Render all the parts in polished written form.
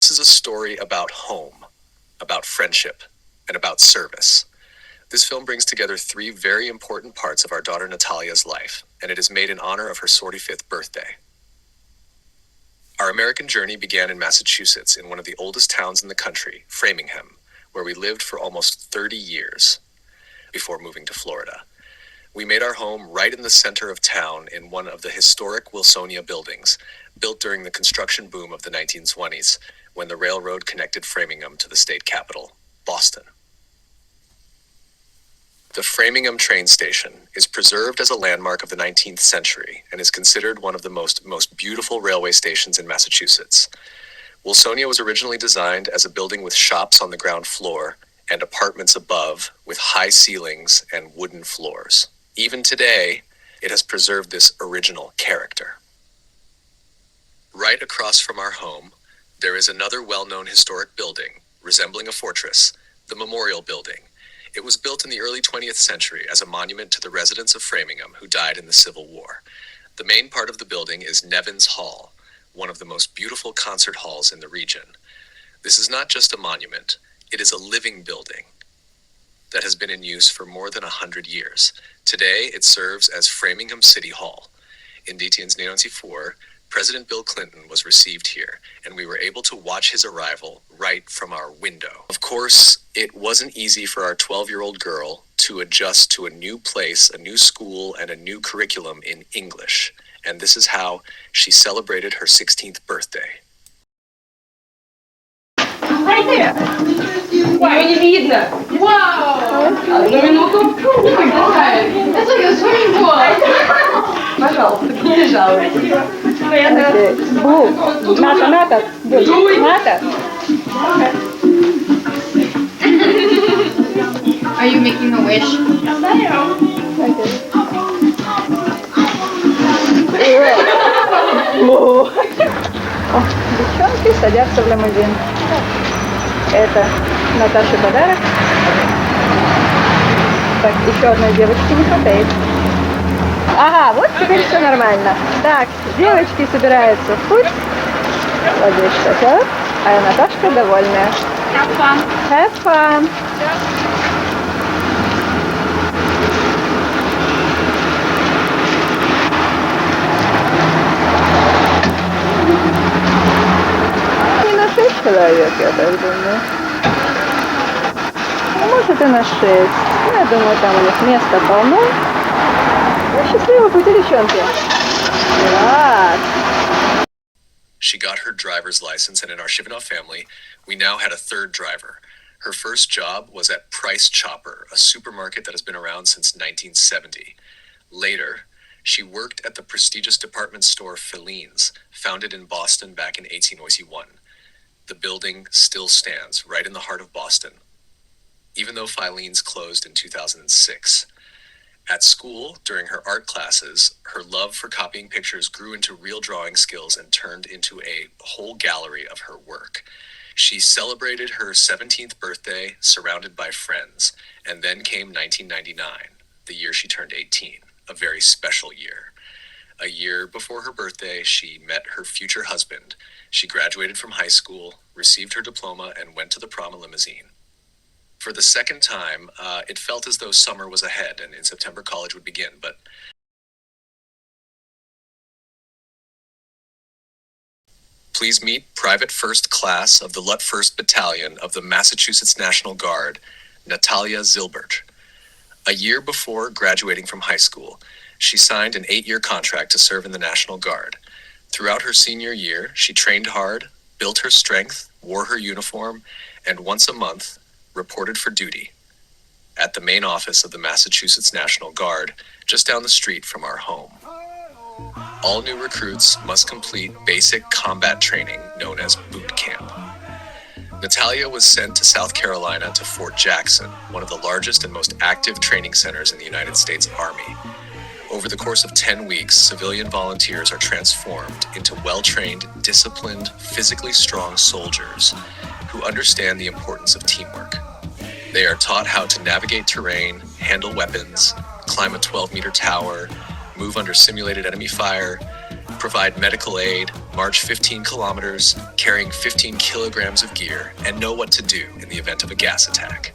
This is a story about home, about friendship, and about service. This film brings together three very important parts of our daughter Natalia's life, and it is made in honor of her 45th birthday. Our American journey began in Massachusetts, in one of the oldest towns in the country, Framingham, where we lived for almost 30 years before moving to Florida. We made our home right in the center of town in one of the historic Wilsonia buildings, built during the construction boom of the 1920s, when the railroad connected Framingham to the state capital, Boston. The Framingham train station is preserved as a landmark of the 19th century and is considered one of the most beautiful railway stations in Massachusetts. Wilsonia was originally designed as a building with shops on the ground floor and apartments above with high ceilings and wooden floors. Even today, it has preserved this original character. Right across from our home, there is another well-known historic building, resembling a fortress, the Memorial Building. It was built in the early 20th century as a monument to the residents of Framingham who died in the Civil War. The main part of the building is Nevins Hall, one of the most beautiful concert halls in the region. This is not just a monument, it is a living building that has been in use for more than 100 years. Today, it serves as Framingham City Hall. In 1994, President Bill Clinton was received here, and we were able to watch his arrival right from our window. Of course, it wasn't easy for our 12-year-old girl to adjust to a new place, a new school, and a new curriculum in English. And this is how she celebrated her 16th birthday. Right there. Wow, не видно. Вау! На минуту. Это я swimming pool. Пожалуйста, не жалуйтесь. Ната. Are you making a wish? Девчонки садятся в лимузин. Это Наташе подарок. Так, еще одной девочки не хватает. Ага, вот теперь все нормально. Так, девочки собираются в путь. Вот здесь шофер, а Наташка довольная. Have fun. Have fun. Не на 6 человек, я так думаю. Ну, может и на 6. Я думаю, там у них места полно. Счастливого пути, девчонки. Так. She got her driver's license, and in our Shivanov family, we now had a third driver. Her first job was at Price Chopper, a supermarket that has been around since 1970. Later, she worked at the prestigious department store Filene's, founded in Boston back in 1891. The building still stands right in the heart of Boston, even though Filene's closed in 2006. At school, during her art classes, her love for copying pictures grew into real drawing skills and turned into a whole gallery of her work. She celebrated her 17th birthday surrounded by friends, and then came 1999, the year she turned 18, a very special year. A year before her birthday, she met her future husband. She graduated from high school, received her diploma, and went to the prom in limousine. For the second time, it felt as though summer was ahead, and in September college would begin, but please meet Private First Class of the Lut 1st Battalion of the Massachusetts National Guard, Natalia Zilbert. A year before graduating from high school, she signed an 8-year contract to serve in the National Guard. Throughout her senior year, she trained hard, built her strength, wore her uniform, and once a month, reported for duty at the main office of the Massachusetts National Guard, just down the street from our home. All new recruits must complete basic combat training known as boot camp. Natalia was sent to South Carolina to Fort Jackson, one of the largest and most active training centers in the United States Army. Over the course of 10 weeks, civilian volunteers are transformed into well-trained, disciplined, physically strong soldiers who understand the importance of teamwork. They are taught how to navigate terrain, handle weapons, climb a 12-meter tower, move under simulated enemy fire, provide medical aid, march 15 kilometers, carrying 15 kilograms of gear, and know what to do in the event of a gas attack.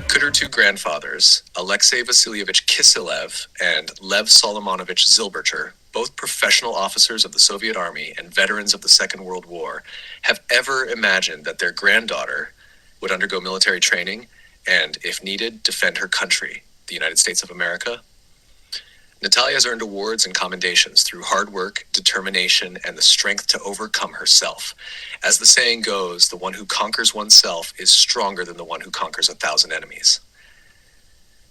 Could her two grandfathers, Alexei Vasilievich Kisilev and Lev Solomonovich Zilberter, both professional officers of the Soviet Army and veterans of the Second World War, have ever imagined that their granddaughter would undergo military training and, if needed, defend her country, the United States of America? Natalia has earned awards and commendations through hard work, determination, and the strength to overcome herself. As the saying goes, the one who conquers oneself is stronger than the one who conquers 1,000 enemies.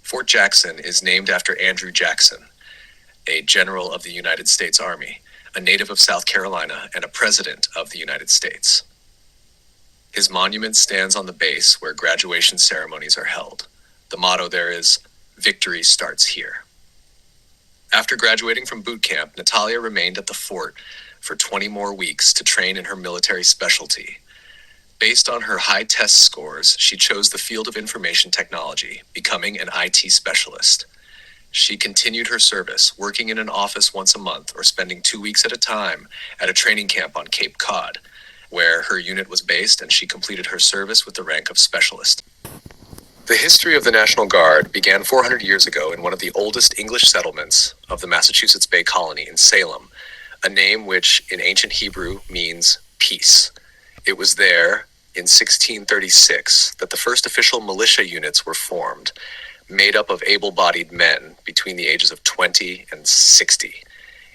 Fort Jackson is named after Andrew Jackson, a general of the United States Army, a native of South Carolina, and a president of the United States. His monument stands on the base where graduation ceremonies are held. The motto there is, "Victory starts here." After graduating from boot camp, Natalia remained at the fort for 20 more weeks to train in her military specialty. Based on her high test scores, she chose the field of information technology, becoming an IT specialist. She continued her service, working in an office once a month or spending 2 weeks at a time at a training camp on Cape Cod, where her unit was based, and she completed her service with the rank of specialist. The history of the National Guard began 400 years ago in one of the oldest English settlements of the Massachusetts Bay Colony in Salem, a name which in ancient Hebrew means peace. It was there in 1636 that the first official militia units were formed, made up of able-bodied men between the ages of 20 and 60.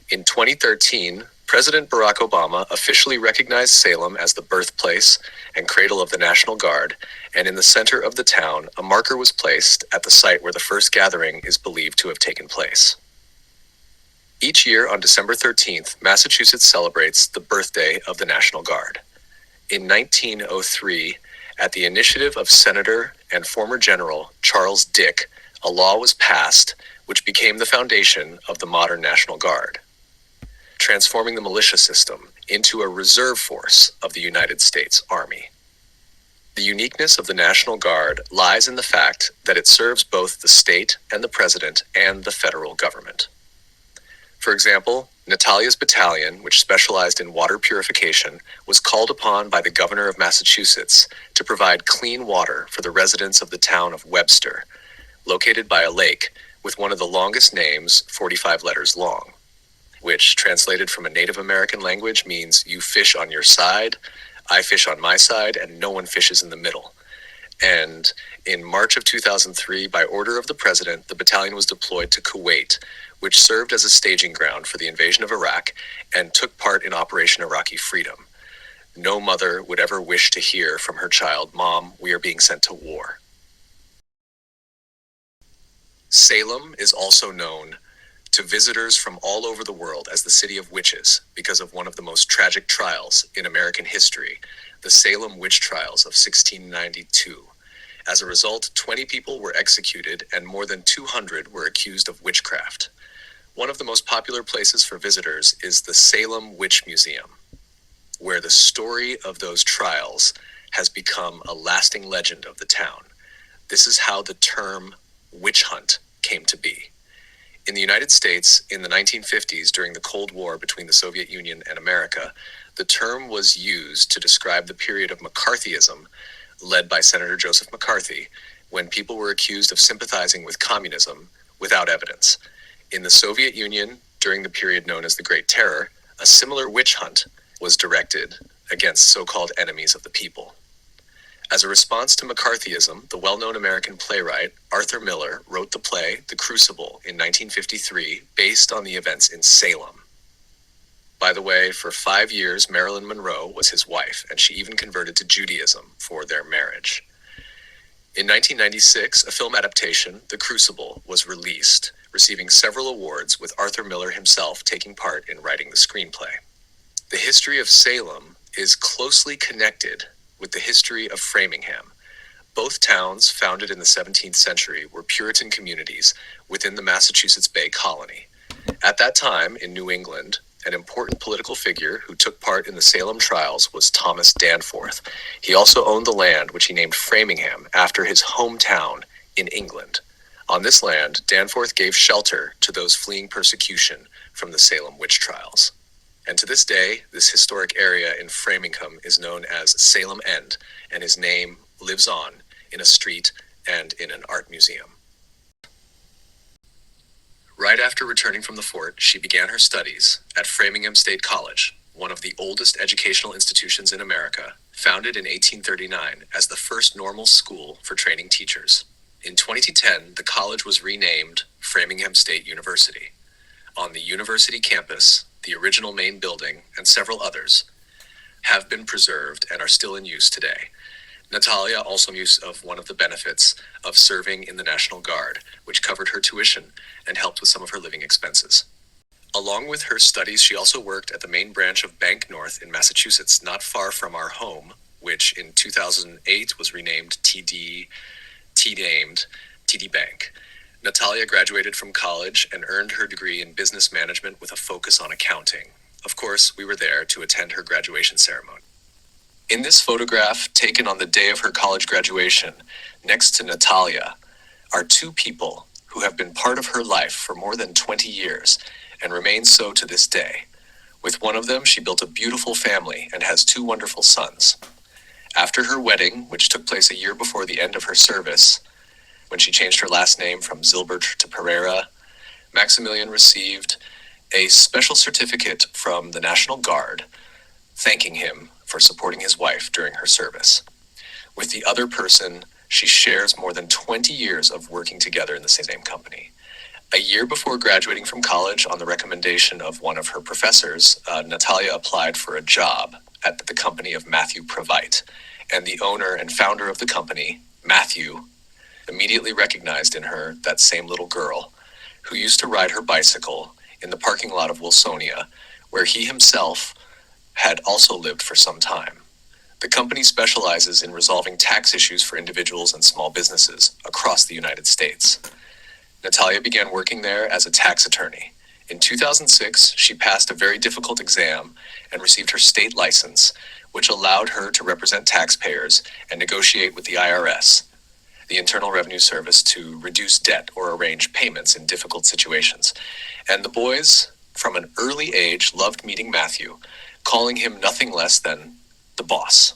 In 2013, President Barack Obama officially recognized Salem as the birthplace and cradle of the National Guard, and in the center of the town, a marker was placed at the site where the first gathering is believed to have taken place. Each year on December 13th, Massachusetts celebrates the birthday of the National Guard. In 1903, at the initiative of Senator and former General Charles Dick, a law was passed which became the foundation of the modern National Guard, transforming the militia system into a reserve force of the United States Army. The uniqueness of the National Guard lies in the fact that it serves both the state and the president and the federal government. For example, Natalia's battalion, which specialized in water purification, was called upon by the governor of Massachusetts to provide clean water for the residents of the town of Webster, located by a lake with one of the longest names, 45 letters long, which translated from a Native American language means "you fish on your side, I fish on my side, and no one fishes in the middle." And in March of 2003, by order of the president, the battalion was deployed to Kuwait, which served as a staging ground for the invasion of Iraq and took part in Operation Iraqi Freedom. No mother would ever wish to hear from her child, "Mom, we are being sent to war." Salem is also known to visitors from all over the world as the City of Witches because of one of the most tragic trials in American history, the Salem Witch Trials of 1692. As a result, 20 people were executed and more than 200 were accused of witchcraft. One of the most popular places for visitors is the Salem Witch Museum, where the story of those trials has become a lasting legend of the town. This is how the term witch hunt came to be. In the United States, in the 1950s, during the Cold War between the Soviet Union and America, the term was used to describe the period of McCarthyism led by Senator Joseph McCarthy, when people were accused of sympathizing with communism without evidence. In the Soviet Union, during the period known as the Great Terror, a similar witch hunt was directed against so-called enemies of the people. As a response to McCarthyism, the well-known American playwright Arthur Miller wrote the play The Crucible in 1953 based on the events in Salem. By the way, for 5 years, Marilyn Monroe was his wife, and she even converted to Judaism for their marriage. In 1996, a film adaptation, The Crucible, was released, receiving several awards, with Arthur Miller himself taking part in writing the screenplay. The history of Salem is closely connected with the history of Framingham. Both towns, founded in the 17th century, were Puritan communities within the Massachusetts Bay Colony. At that time, in New England, an important political figure who took part in the Salem trials was Thomas Danforth. He also owned the land which he named Framingham after his hometown in England. On this land, Danforth gave shelter to those fleeing persecution from the Salem witch trials. And to this day, this historic area in Framingham is known as Salem End, and his name lives on in a street and in an art museum. Right after returning from the fort, she began her studies at Framingham State College, one of the oldest educational institutions in America, founded in 1839 as the first normal school for training teachers. In 2010, the college was renamed Framingham State University. On the university campus, the original main building, and several others have been preserved and are still in use today. Natalia also made use of one of the benefits of serving in the National Guard, which covered her tuition and helped with some of her living expenses. Along with her studies, she also worked at the main branch of Bank North in Massachusetts, not far from our home, which in 2008 was renamed TD Bank. Natalia graduated from college and earned her degree in business management with a focus on accounting. Of course, we were there to attend her graduation ceremony. In this photograph taken on the day of her college graduation, next to Natalia, are two people who have been part of her life for more than 20 years and remain so to this day. With one of them, she built a beautiful family and has two wonderful sons. After her wedding, which took place a year before the end of her service, when she changed her last name from Zilbert to Pereira, Maximilian received a special certificate from the National Guard thanking him for supporting his wife during her service. With the other person, she shares more than 20 years of working together in the same company. A year before graduating from college, on the recommendation of one of her professors, Natalia applied for a job at the company of Matthew Provite, and the owner and founder of the company, Matthew, immediately recognized in her that same little girl who used to ride her bicycle in the parking lot of Wilsonia, where he himself had also lived for some time. The company specializes in resolving tax issues for individuals and small businesses across the United States. Natalia began working there as a tax attorney. In 2006, she passed a very difficult exam and received her state license, which allowed her to represent taxpayers and negotiate with the IRS, the Internal Revenue Service, to reduce debt or arrange payments in difficult situations. And the boys, from an early age, loved meeting Matthew, calling him nothing less than the boss.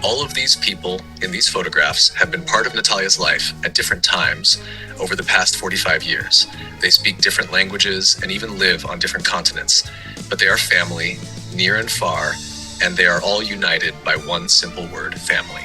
All of these people in these photographs have been part of Natalia's life at different times over the past 45 years. They speak different languages and even live on different continents, but they are family, near and far, and they are all united by one simple word: family.